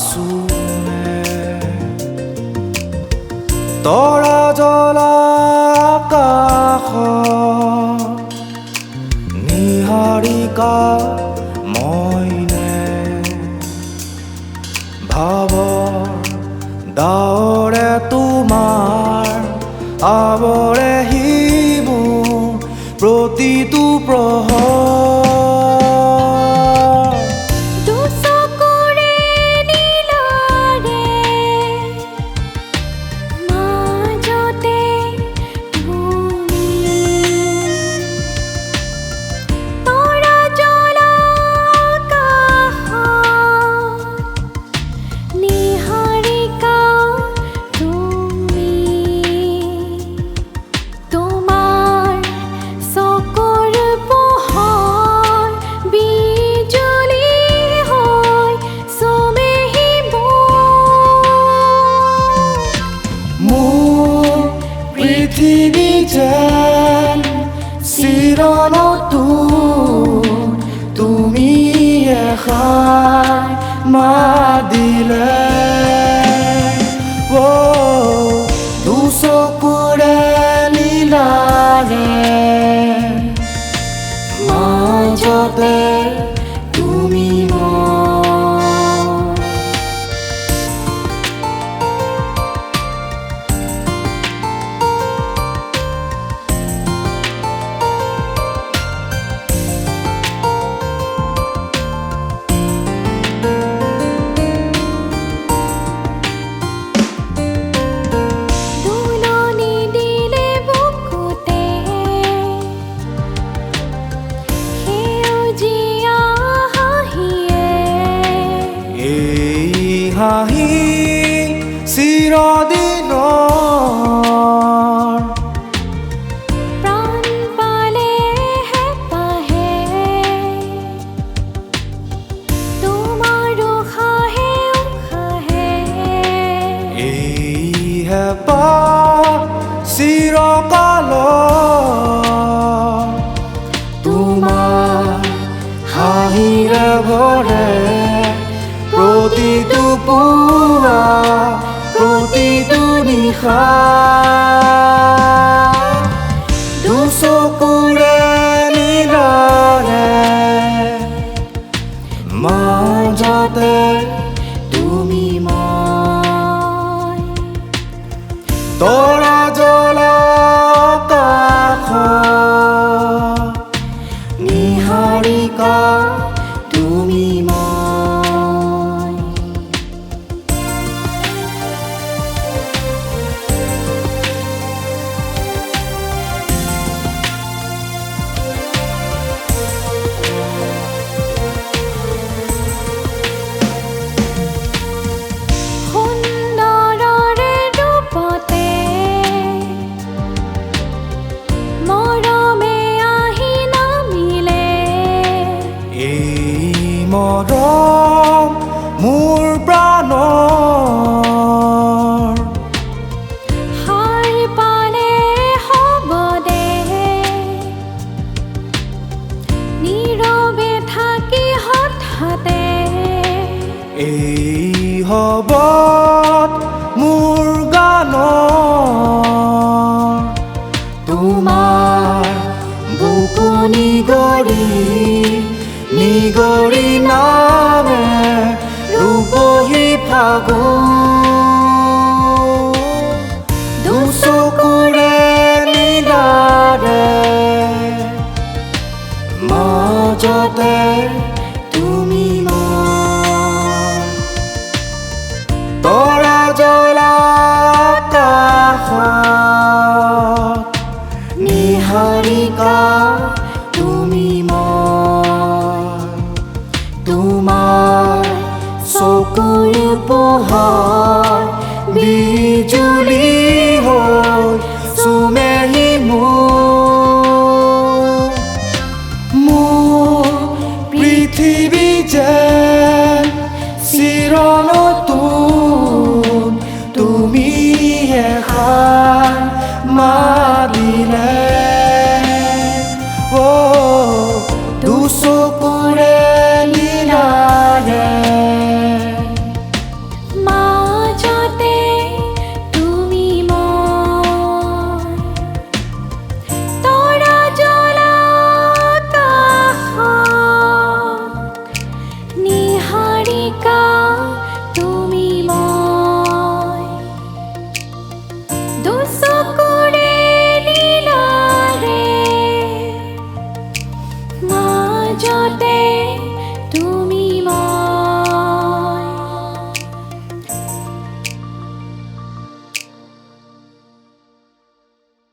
আছোনে তৰা জ্বলা আকাশ নিহাৰিকা মইনে ভাৱৰ ডাৱৰে তোমাৰ আৱৰেহি মোৰ প্ৰতিটো প্ৰহৰ পৃথিৱী যেন চিৰণতোন তুমি এষাৰ মাত দিলে দুচকুৰে লীলাৰে মাজতে তুমি হাঁহি চিৰদিনৰ প্ৰাণ পালে হেঁপাহে তোমাৰ উশাহে উশাহে এই হেঁপাহ চিৰকালৰ তোমাৰ হাঁহিৰে ভৰে প্ৰতিটো পুৱা প্ৰতিটো নিশা দুচকুৰে লীলাৰে মাজতে তুমি মই তৰা জ্বলা আকাশ নিহাৰিকা তুমি মৰম মোৰ প্ৰাণৰ হাৰ পালে হ'ব দে নীৰৱে থাকি হঠাতে এই হবত মোৰ গানৰ তোমাৰ বুকু নিগৰি নামে ৰূপহী ফাগুন দুচকুৰে লীলাৰে মাজতে তুমি মই তৰা জ্বলা আকাশত নিহাৰিকা তুমি তোমাৰ চকুৰ পোহৰ বিজুলী হৈ চুমেহি মোৰ পৃথিৱী যেন চিৰণ